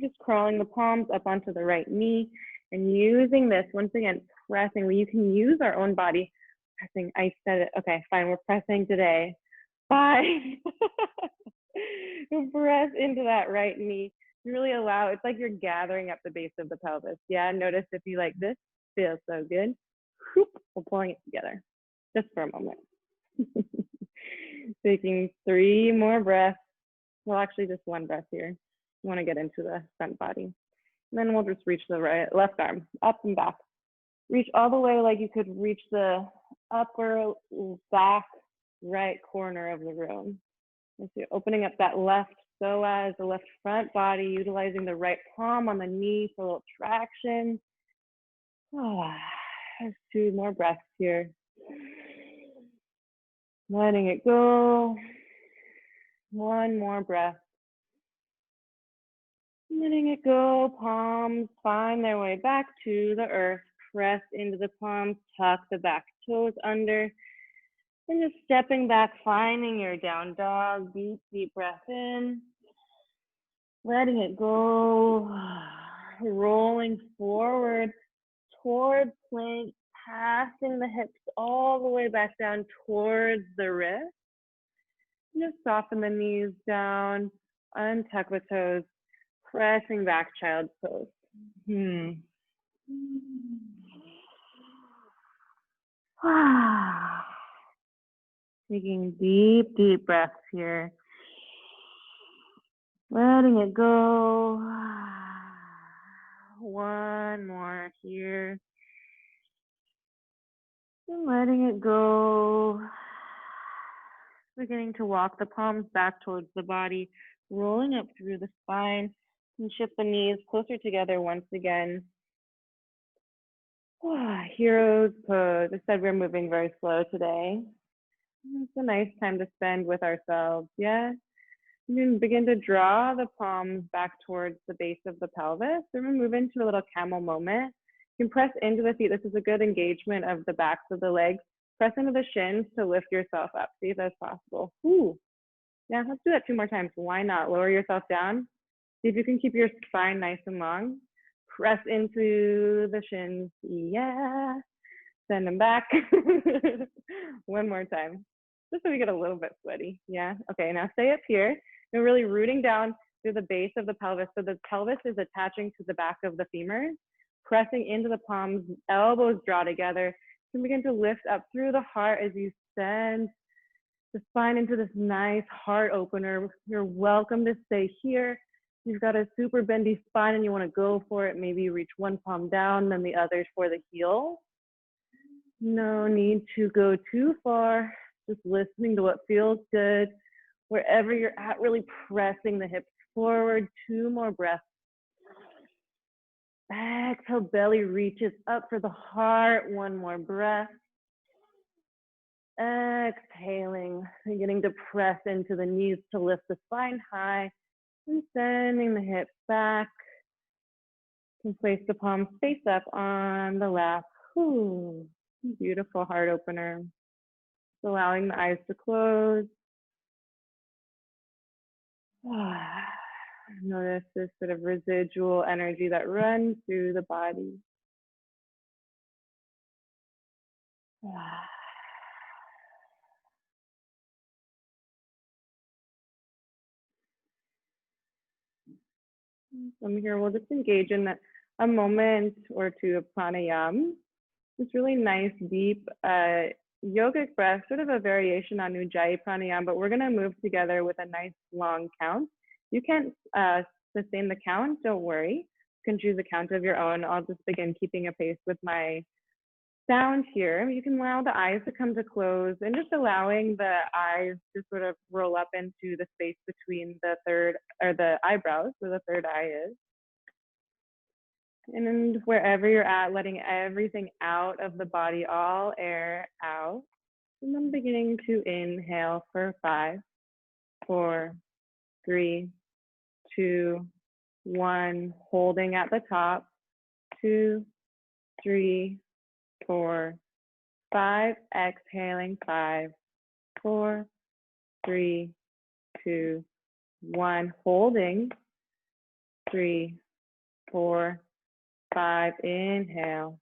just crawling the palms up onto the right knee and using this, once again, pressing, where you can use our own body. Pressing, I said it, okay, fine, we're pressing today. 5. Press into that right knee. Really allow, it's like you're gathering up the base of the pelvis. Yeah, notice if you like this, feels so good. Whoop, we're pulling it together, just for a moment. Taking 3 more breaths. Well, actually just 1 breath here. You want to get into the front body. And then we'll just reach the left arm, up and back. Reach all the way like you could reach the upper back right corner of the room. And so you're opening up that left psoas, the left front body, utilizing the right palm on the knee for a little traction. There's 2 more breaths here. Letting it go. 1 more breath. Letting it go. Palms find their way back to the earth. Press into the palms, tuck the back toes under. And just stepping back, finding your down dog, deep, deep breath in, letting it go, rolling forward towards plank, passing the hips all the way back down towards the wrist. Just soften the knees down, untuck the toes, pressing back child's pose. Taking deep, deep breaths here. Letting it go. One more here. And letting it go. Beginning to walk the palms back towards the body, rolling up through the spine, and shift the knees closer together once again. Hero's pose. I said we're moving very slow today. It's a nice time to spend with ourselves, yeah? You can begin to draw the palms back towards the base of the pelvis. So we're gonna move into a little camel moment. You can press into the feet. This is a good engagement of the backs of the legs. Press into the shins to lift yourself up. See if that's possible. Ooh. Yeah, let's do that 2 more times. Why not? Lower yourself down. See if you can keep your spine nice and long. Press into the shins. Yeah. Send them back. One more time. Just so we get a little bit sweaty. Yeah. Okay, now stay up here. You're really rooting down through the base of the pelvis. So the pelvis is attaching to the back of the femur, pressing into the palms, elbows draw together. You can begin to lift up through the heart as you send the spine into this nice heart opener. You're welcome to stay here. You've got a super bendy spine and you want to go for it. Maybe you reach one palm down, then the other for the heel. No need to go too far. Just listening to what feels good. Wherever you're at, really pressing the hips forward. 2 more breaths. Exhale, belly reaches up for the heart. 1 more breath. Exhaling, beginning to press into the knees to lift the spine high and sending the hips back. You can place the palms face up on the lap. Ooh, beautiful heart opener. Just allowing the eyes to close. Notice this sort of residual energy that runs through the body. From here, we'll just engage in a moment or two of pranayama. It's really nice, deep yogic breath, sort of a variation on Ujjayi pranayama, but we're gonna move together with a nice long count. You can't sustain the count, don't worry. You can choose a count of your own. I'll just begin keeping a pace with my sound here. You can allow the eyes to come to close and just allowing the eyes to sort of roll up into the space between the third or the eyebrows, where the third eye is. And then wherever you're at, letting everything out of the body, all air out. And then beginning to inhale for 5, 4, 3, 2, 1. Holding at the top. 2, 3, 4, 5. Exhaling. 5, 4, 3, 2, 1. Holding. 3, 4, 5. Inhale.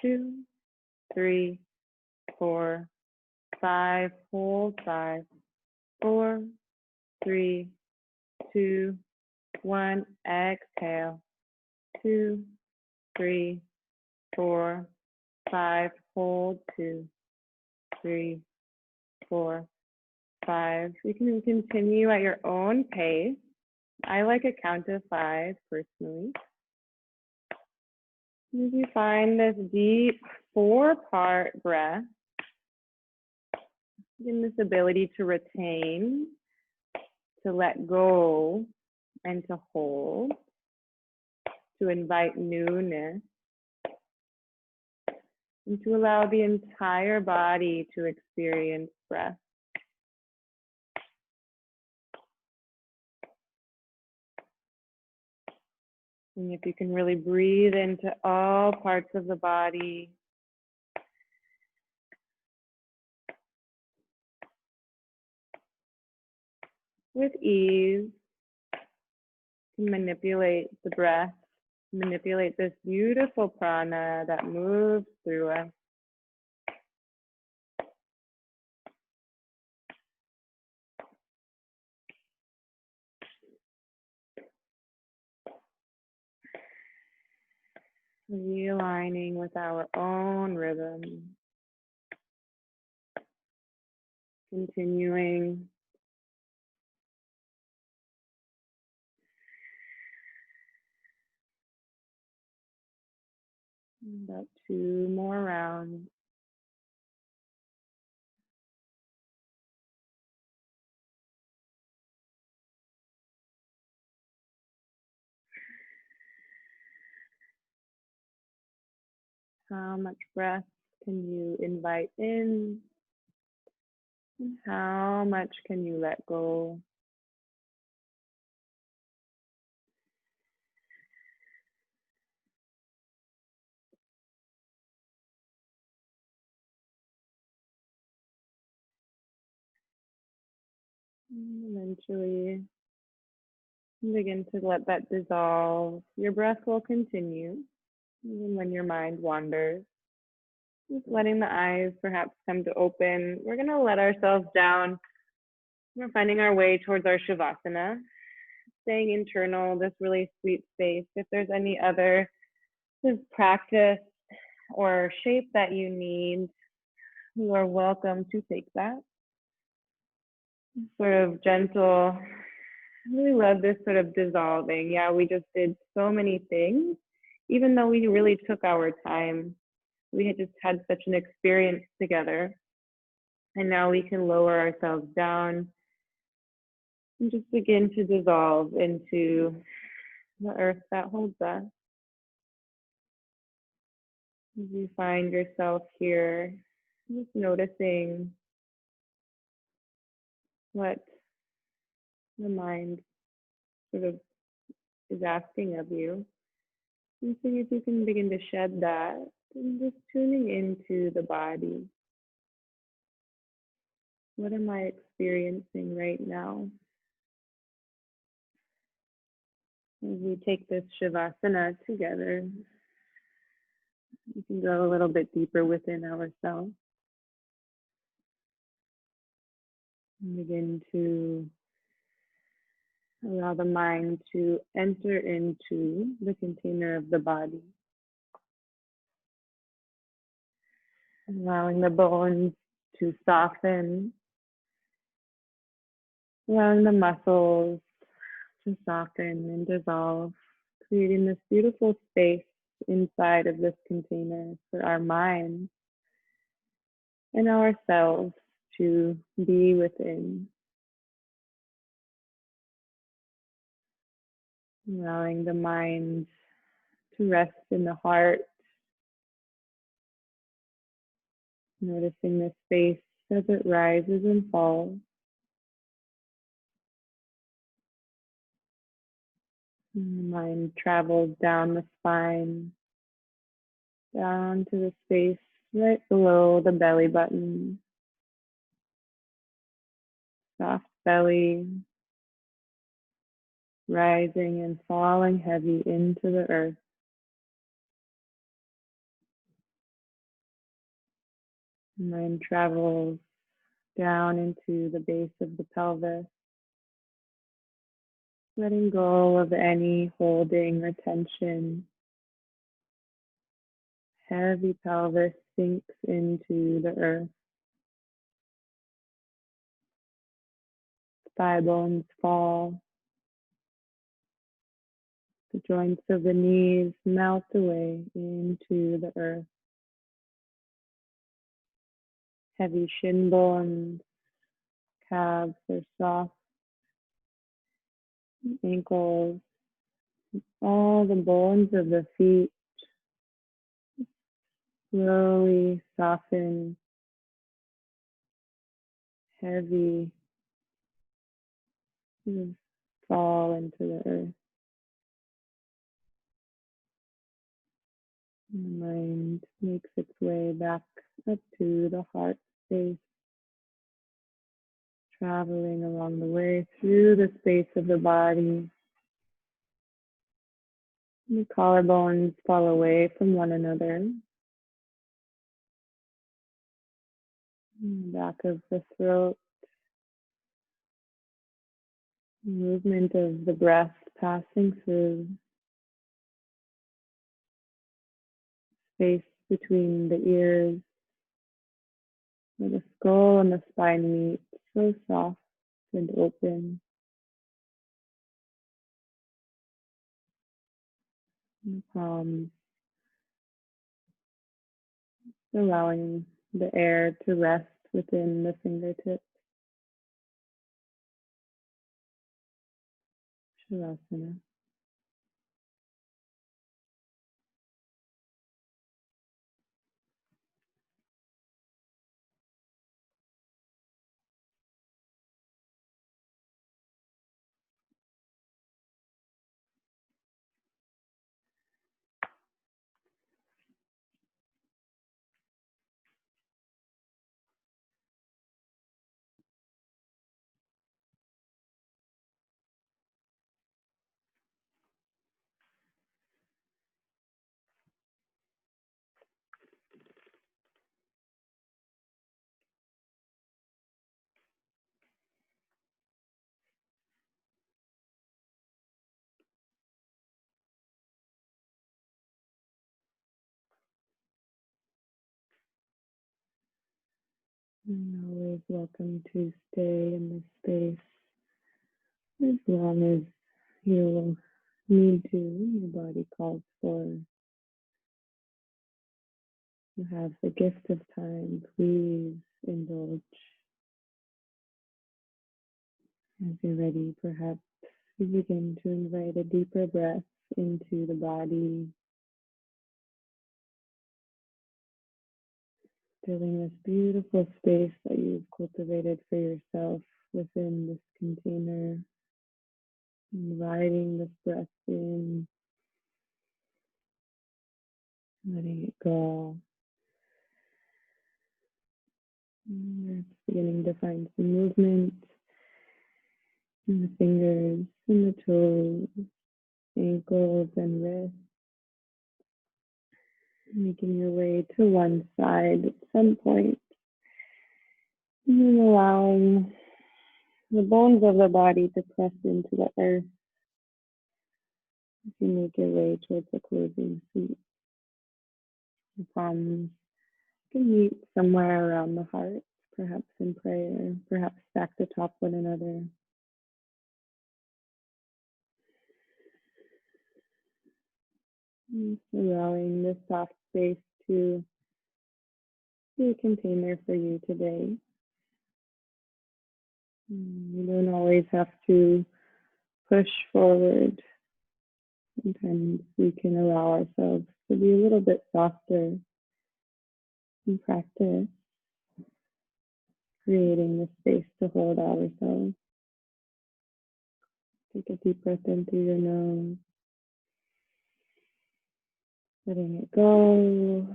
2, 3, 4, 5. Hold. 5, 4, 3, 2, 1. Exhale. 2, 3, 4, 5. Hold. 2, 3, 4, 5. You can continue at your own pace. I like a count of 5 personally. As you find this deep 4-part breath, in this ability to retain, to let go, and to hold, to invite newness, and to allow the entire body to experience breath. And if you can really breathe into all parts of the body, with ease, manipulate the breath, manipulate this beautiful prana that moves through us. Realigning with our own rhythm. Continuing. About 2 more rounds. How much breath can you invite in? And how much can you let go? And eventually, begin to let that dissolve. Your breath will continue, even when your mind wanders. Just letting the eyes perhaps come to open. We're going to let ourselves down. We're finding our way towards our Shavasana, staying internal, this really sweet space. If there's any other practice or shape that you need, you are welcome to take that. Sort of gentle. I really love this sort of dissolving. Yeah, we just did so many things, even though we really took our time. We had just had such an experience together. And now we can lower ourselves down and just begin to dissolve into the earth that holds us. As you find yourself here, just noticing what the mind sort of is asking of you. And see if you can begin to shed that and just tuning into the body. What am I experiencing right now? As we take this Shavasana together, we can go a little bit deeper within ourselves and begin to allow the mind to enter into the container of the body. Allowing the bones to soften, allowing the muscles to soften and dissolve, creating this beautiful space inside of this container for our mind and ourselves to be within. Allowing the mind to rest in the heart, noticing the space as it rises and falls. And the mind travels down the spine, down to the space right below the belly button. Soft belly, rising and falling heavy into the earth. Mind travels down into the base of the pelvis, letting go of any holding or tension. Heavy pelvis sinks into the earth. Thigh bones fall. The joints of the knees melt away into the earth. Heavy shin bones, calves are soft, ankles, all the bones of the feet slowly soften, heavy, fall into the earth. The mind makes its way back up to the heart space, traveling along the way through the space of the body. The collarbones fall away from one another. The back of the throat. Movement of the breath passing through space between the ears, where the skull and the spine meet, so soft and open. The palms, allowing the air to rest within the fingertips. Shavasana. And always welcome to stay in this space as long as you need to, your body calls for. You have the gift of time. Please indulge. As you're ready, perhaps you begin to invite a deeper breath into the body, filling this beautiful space that you've cultivated for yourself within this container, inviting this breath in, letting it go. And it's beginning to find some movement in the fingers, in the toes, ankles, and wrists. Making your way to one side at some point, and then allowing the bones of the body to press into the earth as you make your way towards the closing seat. The palms can meet somewhere around the heart, perhaps in prayer, perhaps stacked atop one another. And allowing this soft space to be a container for you today. You don't always have to push forward. Sometimes we can allow ourselves to be a little bit softer in practice, creating the space to hold ourselves. Take a deep breath in through your nose, letting it go.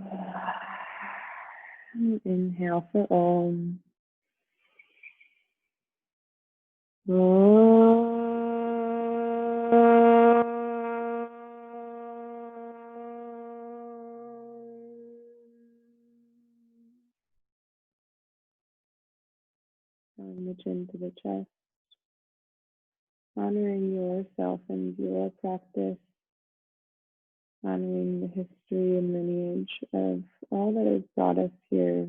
Inhale for Om. Bringing the chin to the chest, honoring yourself and your practice, honoring the history and lineage of all that has brought us here,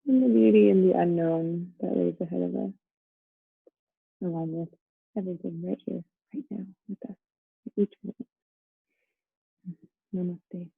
and the beauty and the unknown that lays ahead of us, along with everything right here, right now, with us, at each moment. Namaste.